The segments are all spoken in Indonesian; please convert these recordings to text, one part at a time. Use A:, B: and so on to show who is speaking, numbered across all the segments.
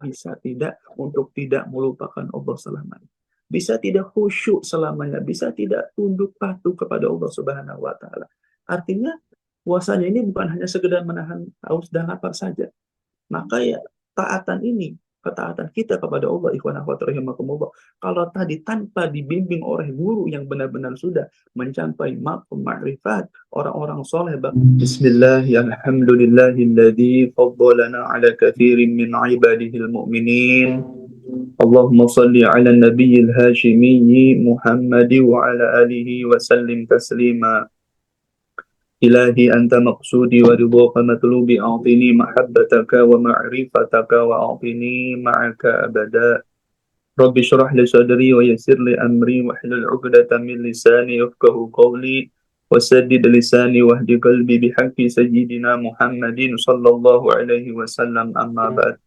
A: bisa tidak untuk tidak melupakan Allah selamanya. Bisa tidak khusyuk selamanya, bisa tidak tunduk patuh kepada Allah Subhanahu wa taala. Artinya puasanya ini bukan hanya sekedar menahan haus dan lapar saja. Maka ya taatan ini, ketaatan kita kepada Allah, ikhwan akhwat rahimakumullah. Kalau tadi tanpa dibimbing oleh guru yang benar-benar sudah mencapai maqam ma'rifat, orang-orang soleh. Bismillahirrahmanirrahim. Faddalana ala kathirin min ibadihil mu'minin. Allahumma salli ala nabiyil hashimiyyi Muhammadi wa ala alihi wa sallim taslima. إلهي أنت مقصودي ورضاك مطلوبي أعطني محبتك ومعرفتك وأعطني معك أبدا رب اشرح لي صدري ويسر لي أمري واحلل عقدة من لساني يفقه قولي وسدد لساني واهد قلبي بحق سيدنا محمد صلى الله عليه وسلم أما بعد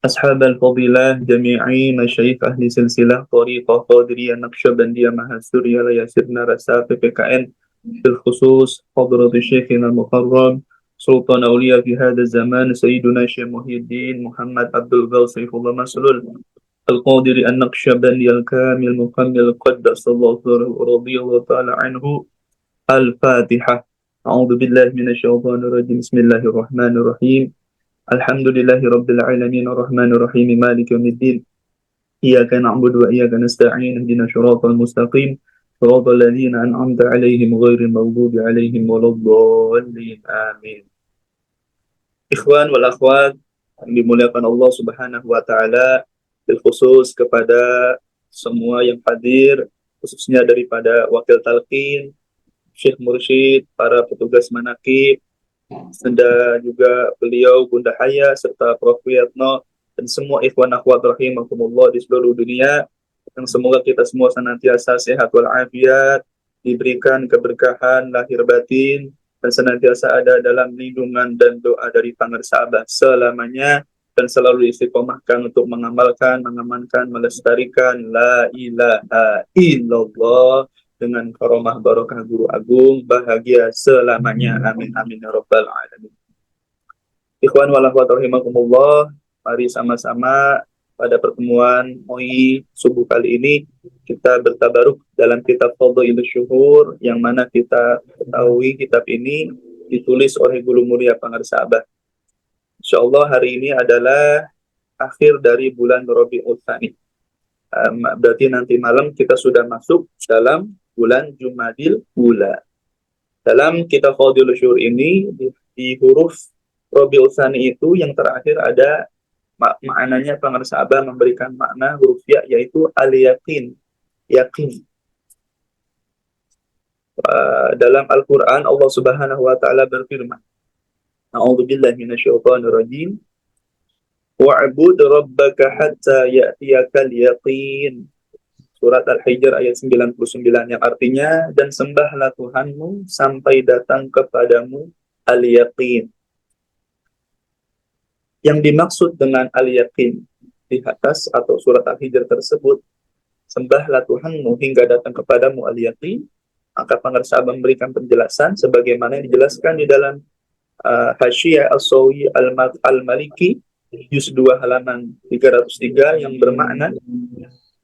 A: أصحاب الفضيلة جميعي مشايخ أهل سلسلة طريقة قادرية نقشبندية مهسورية ليسرنا رسالة PKN بالخصوص حضرة شيخنا المقرب سلطان أولياء في هذا الزمان سيدنا شيخ محي الدين محمد عبد الغوث سيف الله مسلول القادر النقشبندي الكامل المكمل قدس الله رضي الله تعالى عنه الفاتحة أعوذ بالله من الشيطان الرجيم بسم الله الرحمن الرحيم الحمد لله رب العالمين الرحمن الرحيم مالك يوم الدين إياك نعبد وإياك نستعين اهدنا الصراط المستقيم صراط الذين أنعمت عليهم غير المغضوب عليهم ولا الضالين آمين. Ikhwan wal akhwat yang dimuliakan Allah Subhanahu wa taala, khusus kepada semua yang hadir, khususnya daripada wakil talqin, Syekh Mursyid, para petugas manakib, dan juga beliau Bunda Haya serta Prof. Wiyatno dan semua ikhwan akhwat rahimakumullah di seluruh dunia, yang semoga kita semua senantiasa sehat walafiat, diberikan keberkahan lahir batin, dan senantiasa ada dalam lindungan dan doa dari Pangersa Abah selamanya, dan selalu istiqomahkan untuk mengamalkan, mengamankan, melestarikan la ilaha illallah dengan karomah barokah guru agung, bahagia selamanya. Amin amin ya rabbal alamin. Ikhwan wal akhwat rahimakumullah, mari sama-sama pada pertemuan MOI subuh kali ini kita bertabaruk dalam kitab Fadhailus Syuhur, yang mana kita ketahui kitab ini ditulis oleh Guru Mulia Pangersa Abah. Insyaallah hari ini adalah akhir dari bulan Rabiul Tsani. Berarti nanti malam kita sudah masuk dalam bulan Jumadil Ula. Dalam kitab Fadhailus Syuhur ini di huruf Rabiul Tsani itu yang terakhir ada maknanya Pangersa Abah memberikan makna huruf ya, yaitu al-yaqin, yakin. Dalam Al-Quran Allah Subhanahu wa taala berfirman, A'udzubillahi minasyaitonir rajim, wa'bud rabbaka hatta ya'tiyakal yaqin. Surat Al-Hijr ayat 99, yang artinya, dan sembahlah Tuhanmu sampai datang kepadamu al-yaqin. Yang dimaksud dengan al-yaqin di atas atau surat Al-Hijr tersebut, sembahlah Tuhanmu hingga datang kepadamu al-yaqin, maka Pangersa Abah memberikan penjelasan sebagaimana yang dijelaskan di dalam Hasyiyah As-Sawi Al-Maliki juz 2 halaman 303, yang bermakna,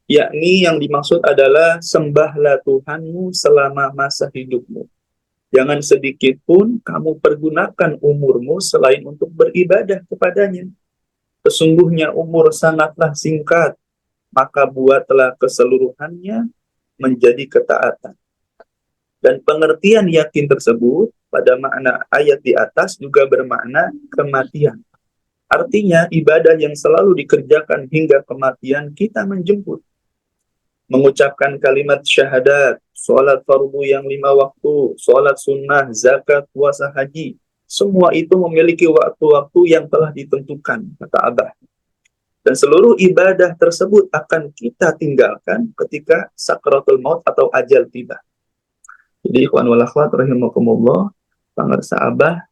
A: yakni yang dimaksud adalah sembahlah Tuhanmu selama masa hidupmu. Jangan sedikit pun kamu pergunakan umurmu selain untuk beribadah kepadanya. Sesungguhnya umur sangatlah singkat, maka buatlah keseluruhannya menjadi ketaatan. Dan pengertian yakin tersebut pada makna ayat di atas juga bermakna kematian. Artinya ibadah yang selalu dikerjakan hingga kematian kita menjemput. Mengucapkan kalimat syahadat, sholat fardu yang 5 waktu, sholat sunnah, zakat, puasa, haji, semua itu memiliki waktu-waktu yang telah ditentukan, kata Abah. Dan seluruh ibadah tersebut akan kita tinggalkan ketika sakratul maut atau ajal tiba. Jadi ikhwan wal akhwat rahimakumullah, Pangersa Abah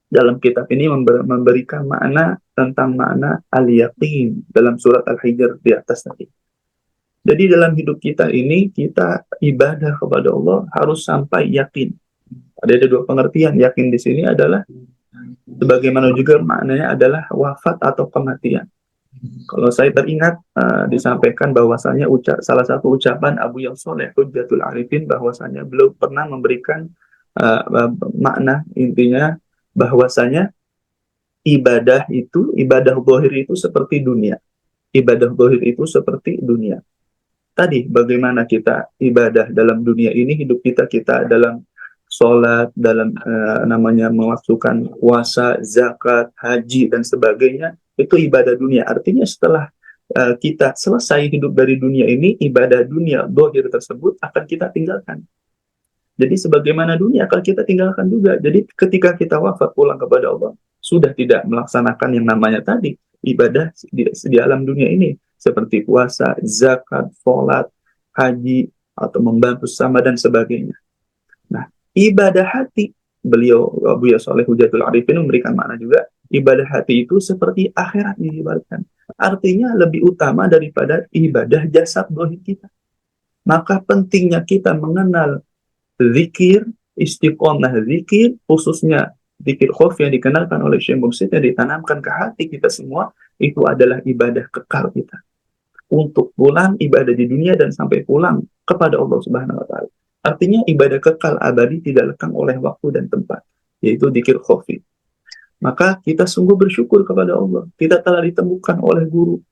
A: dalam kitab ini memberikan makna tentang makna al-yaqin dalam surat Al-Hijr di atas tadi. Jadi dalam hidup kita ini, kita ibadah kepada Allah harus sampai yakin. Ada dua pengertian. Yakin di sini adalah Sebagaimana juga maknanya adalah wafat atau kematian. Kalau saya teringat disampaikan bahwasanya salah satu ucapan Abu Yassoleh Hujjatul Arifin bahwasanya beliau pernah memberikan makna intinya bahwasanya ibadah zahir itu seperti dunia. Ibadah zahir itu seperti dunia. Tadi bagaimana kita ibadah dalam dunia ini, hidup kita dalam sholat, dalam namanya memasukkan puasa, zakat, haji dan sebagainya, itu ibadah dunia. Artinya setelah kita selesai hidup dari dunia ini, ibadah dunia zahir tersebut akan kita tinggalkan. Jadi sebagaimana dunia akan kita tinggalkan juga. Jadi ketika kita wafat pulang kepada Allah, sudah tidak melaksanakan yang namanya tadi ibadah di alam dunia ini seperti puasa, zakat, sholat, haji atau membantu sesama dan sebagainya. Nah, ibadah hati, beliau Abu Yassoleh Hujjatul Arifin memberikan makna juga, ibadah hati itu seperti akhirat diibaratkan. Artinya lebih utama daripada ibadah jasad zahir kita. Maka pentingnya kita mengenal zikir, istiqomah zikir, khususnya zikir khauf yang dikenalkan oleh Syekh Mursyid yang ditanamkan ke hati kita semua, itu adalah ibadah kekal kita. Untuk pulang ibadah di dunia dan sampai pulang kepada Allah Subhanahu wa Ta'ala. Artinya ibadah kekal abadi tidak lekang oleh waktu dan tempat, yaitu zikir khauf. Maka kita sungguh bersyukur kepada Allah. Kita telah ditemukan oleh guru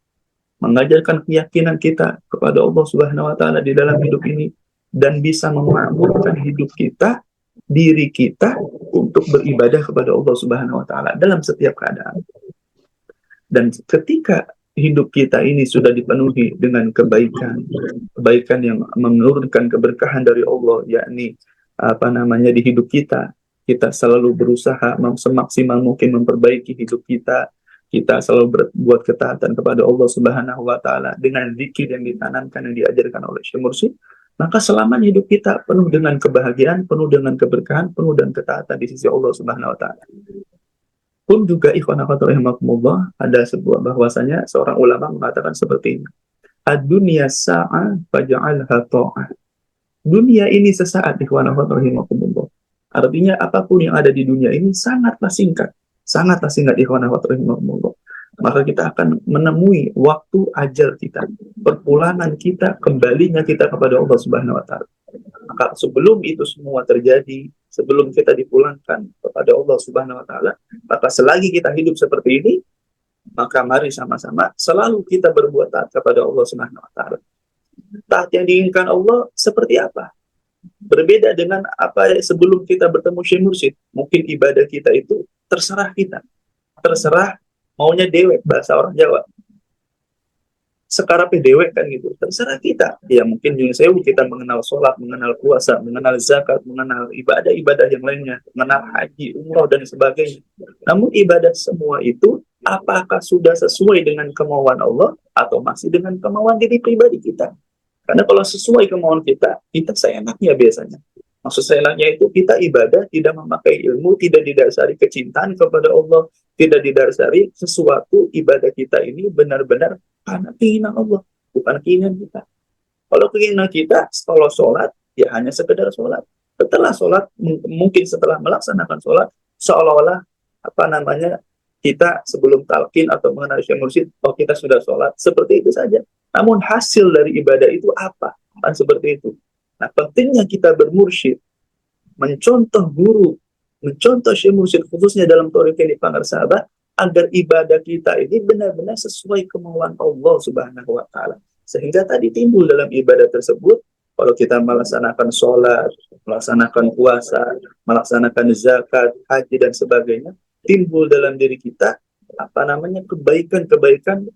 A: mengajarkan keyakinan kita kepada Allah Subhanahu wa Ta'ala di dalam hidup ini dan bisa memakmurkan hidup kita, diri kita untuk beribadah kepada Allah Subhanahu wa Ta'ala dalam setiap keadaan. Dan ketika hidup kita ini sudah dipenuhi dengan kebaikan yang menurunkan keberkahan dari Allah, yakni di hidup kita selalu berusaha semaksimal mungkin memperbaiki hidup kita selalu berbuat ketaatan kepada Allah Subhanahu wa Ta'ala dengan zikir yang ditanamkan, yang diajarkan oleh Syekh Mursyid, maka selama hidup kita penuh dengan kebahagiaan, penuh dengan keberkahan, penuh dengan ketaatan di sisi Allah Subhanahu wa Ta'ala. Pun juga ikhwan akhwat rahimakumullah, ada sebuah bahwasanya seorang ulama mengatakan seperti ini. Ad-dunya sa'ah faj'alha ta'ah. Dunia ini sesaat, ikhwan akhwat rahimakumullah. Artinya apapun yang ada di dunia ini sangatlah singkat ikhwan akhwat rahimakumullah. Maka kita akan menemui waktu ajal kita, perpulangan kita, kembalinya kita kepada Allah Subhanahu wa Ta'ala. Maka sebelum itu semua terjadi, sebelum kita dipulangkan kepada Allah Subhanahu wa Ta'ala, maka selagi kita hidup seperti ini, maka mari sama-sama selalu kita berbuat taat kepada Allah Subhanahu wa Ta'ala. Taat yang diinginkan Allah seperti apa? Berbeda dengan apa sebelum kita bertemu Syekh Mursyid. Mungkin ibadah kita itu terserah kita. Terserah maunya dewek, bahasa orang Jawa. Sekarang dewek kan gitu. Terserah kita. Ya mungkin yang kita mengenal sholat, mengenal puasa, mengenal zakat, mengenal ibadah-ibadah yang lainnya, mengenal haji, umroh dan sebagainya. Namun ibadah semua itu apakah sudah sesuai dengan kemauan Allah atau masih dengan kemauan diri pribadi kita? Karena kalau sesuai kemauan kita seenaknya biasanya. Maksud seenaknya itu kita ibadah tidak memakai ilmu, tidak didasari kecintaan kepada Allah, tidak didasari sesuatu ibadah kita ini benar-benar karena keinginan Allah, bukan keinginan kita. Kalau keinginan kita, kalau sholat, ya hanya sekedar sholat. Setelah sholat, mungkin setelah melaksanakan sholat, seolah-olah kita sebelum talqin atau mengenal Syekh Mursyid, kita sudah sholat. Seperti itu saja. Namun hasil dari ibadah itu apa? Kan seperti itu. Nah, pentingnya kita bermursyid, mencontoh guru, mencontoh Syekh Mursyid khususnya dalam thariqah yang dipanggar sahabat, agar ibadah kita ini benar-benar sesuai kemauan Allah Subhanahu wa Ta'ala. Sehingga tadi timbul dalam ibadah tersebut, kalau kita melaksanakan sholat, melaksanakan puasa, melaksanakan zakat, haji dan sebagainya, timbul dalam diri kita kebaikan-kebaikan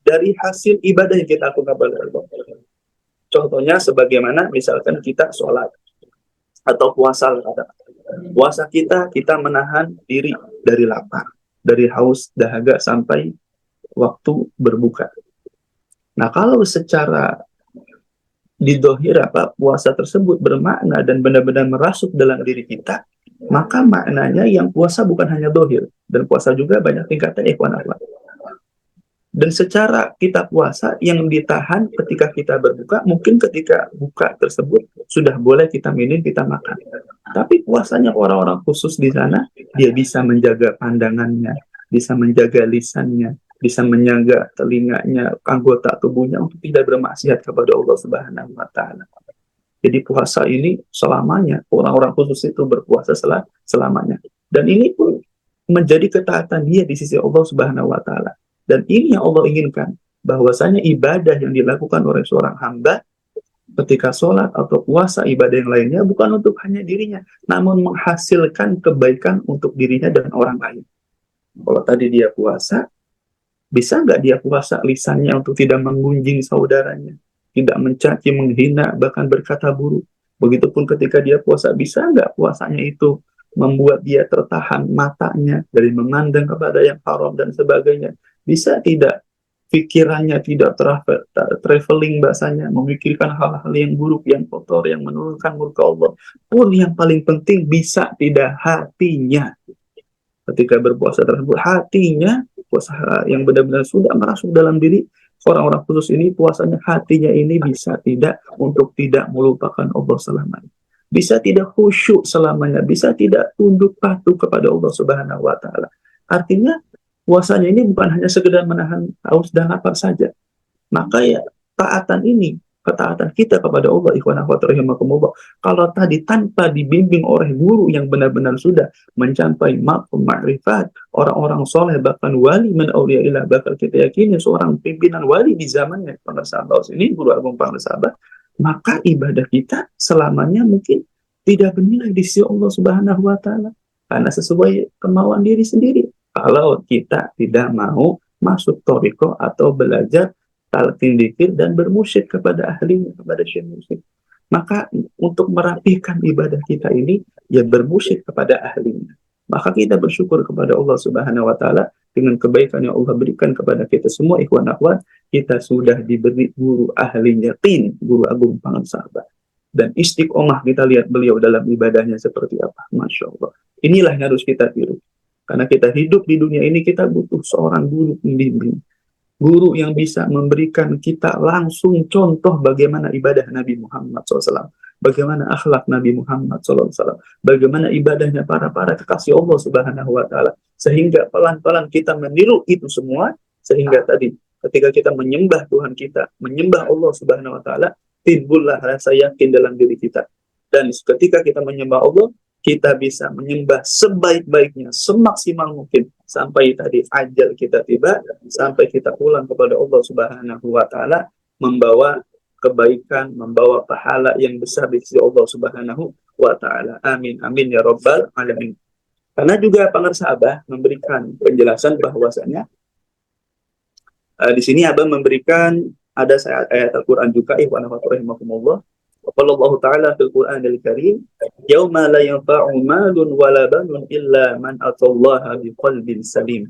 A: dari hasil ibadah yang kita lakukan kepada Allah. Contohnya sebagaimana misalkan kita sholat atau puasa. Puasa kita menahan diri dari lapar, dari haus, dahaga sampai waktu berbuka. Nah, kalau secara didohir puasa tersebut bermakna dan benar-benar merasuk dalam diri kita, maka maknanya yang puasa bukan hanya dohir, dan puasa juga banyak tingkatan ikhwan akhwat. Dan secara kita puasa yang ditahan ketika kita berbuka, mungkin ketika buka tersebut sudah boleh kita minum, kita makan. Tapi puasanya orang-orang khusus di sana dia bisa menjaga pandangannya, bisa menjaga lisannya, bisa menjaga telinganya, anggota tubuhnya untuk tidak bermaksiat kepada Allah Subhanahu wa taala. Jadi puasa ini selamanya, orang-orang khusus itu berpuasa selamanya. Dan ini pun menjadi ketaatan dia di sisi Allah Subhanahu wa taala. Dan ini yang Allah inginkan, bahwasanya ibadah yang dilakukan oleh seorang hamba ketika sholat atau puasa, ibadah yang lainnya bukan untuk hanya dirinya, namun menghasilkan kebaikan untuk dirinya dan orang lain. Kalau tadi dia puasa, bisa nggak dia puasa lisannya untuk tidak menggunjing saudaranya, tidak mencaci, menghina, bahkan berkata buruk. Begitupun ketika dia puasa, bisa nggak puasanya itu membuat dia tertahan matanya dari memandang kepada yang haram dan sebagainya. Bisa tidak pikirannya tidak traveling bahasanya, memikirkan hal-hal yang buruk, yang kotor, yang menurunkan murka Allah. Pun yang paling penting, bisa tidak hatinya ketika berpuasa tersebut, hatinya puasa yang benar-benar sudah masuk dalam diri orang-orang khusus ini, puasanya hatinya ini bisa tidak untuk tidak melupakan Allah selamanya, bisa tidak khusyuk selamanya, bisa tidak tunduk patuh kepada Allah Subhanahu wa taala. Artinya puasanya ini bukan hanya sekedar menahan haus dan lapar saja. Maka ya taatan ini, ketaatan kita kepada Allah, ikhwan akhwat rahimakumullah, kalau tadi tanpa dibimbing oleh guru yang benar-benar sudah mencapai maqam ma'rifat, orang-orang soleh, bahkan wali min auliyaillah, bahkan kita yakini seorang pimpinan wali di zamannya para sahabat ini, guru agung para sahabat, maka ibadah kita selamanya mungkin tidak bernilai di sisi Allah Subhanahu wa taala, karena sesuai kemauan diri sendiri. Kalau kita tidak mau masuk thariqah atau belajar talqin dzikir dan bermusyid kepada ahlinya, kepada syekh musik. Maka untuk merapikan ibadah kita ini, ya bermusyid kepada ahlinya. Maka kita bersyukur kepada Allah Subhanahu wa taala dengan kebaikan yang Allah berikan kepada kita semua, ikhwan akhwat, kita sudah diberi guru ahlinya, guru agung pangan sahabat. Dan istiqomah, kita lihat beliau dalam ibadahnya seperti apa. Masya Allah. Inilah yang harus kita tiru. Karena kita hidup di dunia ini, kita butuh seorang guru pembimbing. Guru yang bisa memberikan kita langsung contoh bagaimana ibadah Nabi Muhammad SAW, bagaimana akhlak Nabi Muhammad SAW, bagaimana ibadahnya para kekasih Allah Subhanahu wa taala, sehingga pelan-pelan kita meniru itu semua, sehingga tadi ketika kita menyembah Tuhan kita, menyembah Allah Subhanahu wa taala, timbullah rasa yakin dalam diri kita. Dan ketika kita menyembah Allah, kita bisa menyembah sebaik-baiknya, semaksimal mungkin, sampai tadi ajal kita tiba, sampai kita pulang kepada Allah Subhanahu wa taala, membawa kebaikan, membawa pahala yang besar di sisi Allah Subhanahu wa taala. Amin amin ya rabbal alamin. Karena juga pengarsa Abah memberikan penjelasan bahwasanya di sini Abah memberikan ada ayat Al-Qur'an juga, ikhwan rahimakumullah. Qala Allah Ta'ala fil Qur'anil Karim, yauma la yanfa'u malun wala banun illa man atallaha biqalbin salim.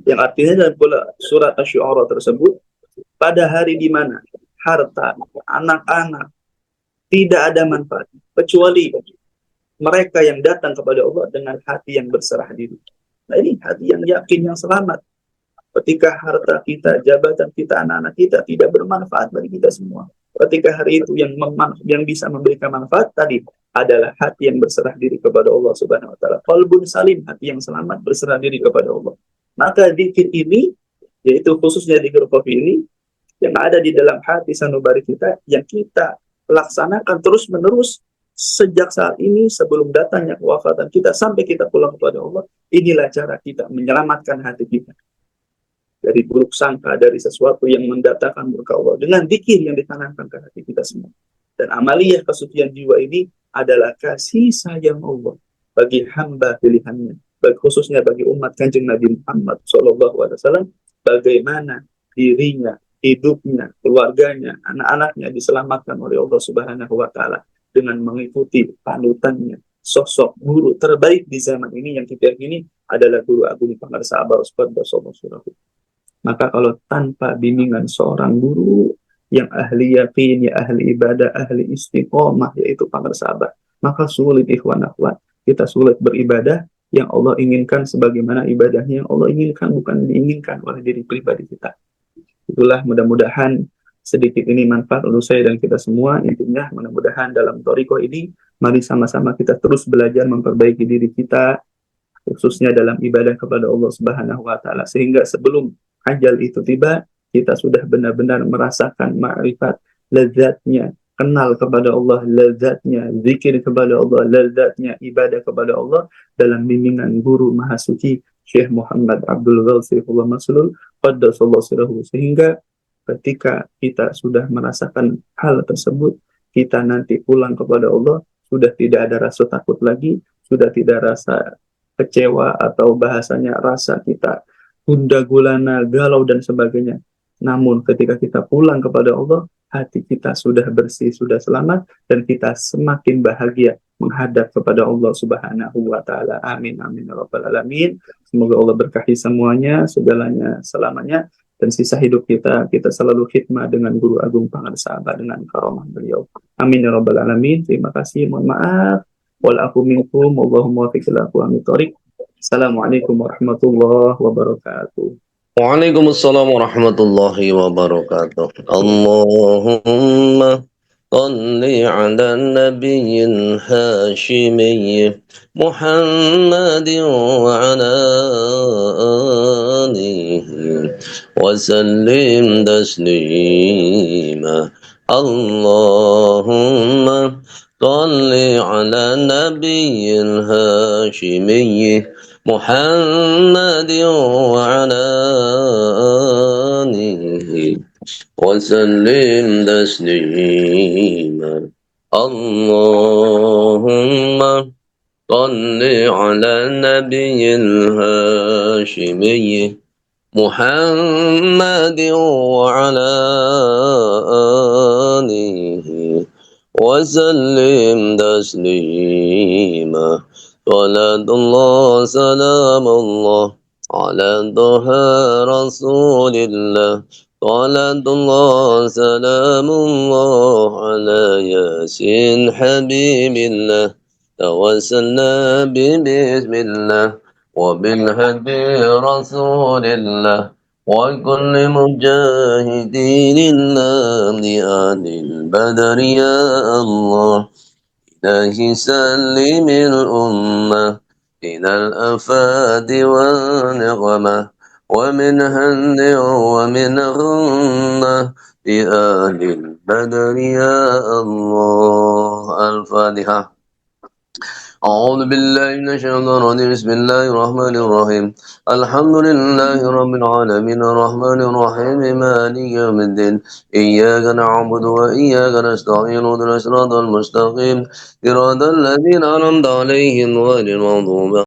A: Yang artinya dalam surat Asy-Syu'ara tersebut, pada hari di mana harta, anak-anak tidak ada manfaat kecuali mereka yang datang kepada Allah dengan hati yang berserah diri. Nah, ini hati yang yakin, yang selamat. Ketika harta kita, jabatan kita, anak-anak kita tidak bermanfaat bagi kita semua. Ketika hari itu yang bisa memberikan manfaat tadi adalah hati yang berserah diri kepada Allah Subhanahu wa taala. Qalbun salim, hati yang selamat berserah diri kepada Allah. Maka zikir ini, yaitu khususnya zikir qafi ini, yang ada di dalam hati sanubari kita, yang kita laksanakan terus-menerus sejak saat ini sebelum datangnya kewafatan kita sampai kita pulang kepada Allah. Inilah cara kita menyelamatkan hati kita dari buruk sangka, dari sesuatu yang mendatangkan murka Allah, dengan zikir yang ditanamkan ke hati kita semua. Dan amaliyah kesucian jiwa ini adalah kasih sayang Allah bagi hamba pilihannya, khususnya bagi umat Kanjeng Nabi Muhammad SAW, bagaimana dirinya, hidupnya, keluarganya, anak-anaknya diselamatkan oleh Allah Subhanahu wa taala dengan mengikuti panutannya, sosok guru terbaik di zaman ini yang kita yakini adalah guru agung pengarsa Abah Ustaz Rasulullah. Maka kalau tanpa bimbingan seorang guru yang ahli yakin, ya ahli ibadah, ahli istiqomah, yaitu pengarsa Abah, maka sulit ikhwan akhwat, kita sulit beribadah yang Allah inginkan sebagaimana ibadahnya yang Allah inginkan, bukan diinginkan oleh diri pribadi kita. Itulah, mudah-mudahan sedikit ini manfaat untuk saya dan kita semua. Intinya mudah-mudahan dalam thariqah ini, mari sama-sama kita terus belajar memperbaiki diri kita, khususnya dalam ibadah kepada Allah Subhanahu wa taala, sehingga sebelum ajal itu tiba kita sudah benar-benar merasakan ma'rifat, lezatnya kenal kepada Allah, lezatnya zikir kepada Allah, lezatnya ibadah kepada Allah dalam bimbingan guru Mahasuci Syekh Muhammad Abdul Ghausifullah Maslul Qaddasallahu sirrahu. Sehingga ketika kita sudah merasakan hal tersebut, kita nanti pulang kepada Allah sudah tidak ada rasa takut lagi, sudah tidak rasa kecewa atau bahasanya rasa kita gundah gulana, galau dan sebagainya. Namun ketika kita pulang kepada Allah, hati kita sudah bersih, sudah selamat, dan kita semakin bahagia menghadap kepada Allah Subhanahu wa taala. Amin amin ya rabbal alamin. Semoga Allah berkahi semuanya, segalanya selamanya, dan sisa hidup kita selalu khidmah dengan Guru Agung Pangarsaaba dengan karomah beliau. Amin ya rabbal alamin. Terima kasih, mohon maaf. Wal afu minkum, wallahumma wafiq ila aqwamit thoriq. Assalamualaikum warahmatullahi wabarakatuh.
B: Waalaikumsalam warahmatullahi wabarakatuh. Allahumma salli ala nabiyyin hashimiyyi Muhammadin wa ala alihi wa sallim taslima. Allahumma salli ala nabiyyin hashimiyyi محمد وعلى آله وسلم تسليما اللهم صل على النبي الهاشمي محمد وعلى آله وسلم تسليما صلاة الله سلام الله على طه رسول الله صلاة الله سلام الله على ياسين حبيب الله توسلنا بسم الله وبالهدي رسول الله وكل مجاهدين الله لأهل البدر يا الله إلهي سلم الأمة من الآفات والنقمة ومن هن ومن غمة بأهل البدر يا الله. الفاتحة. أعوذ بالله من الشيطان الرجيم. بسم الله الرحمن الرحيم. الحمد لله رب العالمين الرحمن الرحيم مالك يوم الدين إياك نعبد وإياك نستعين اهدنا الصراط المستقيم صراط الذين أنعمت عليهم غير المغضوب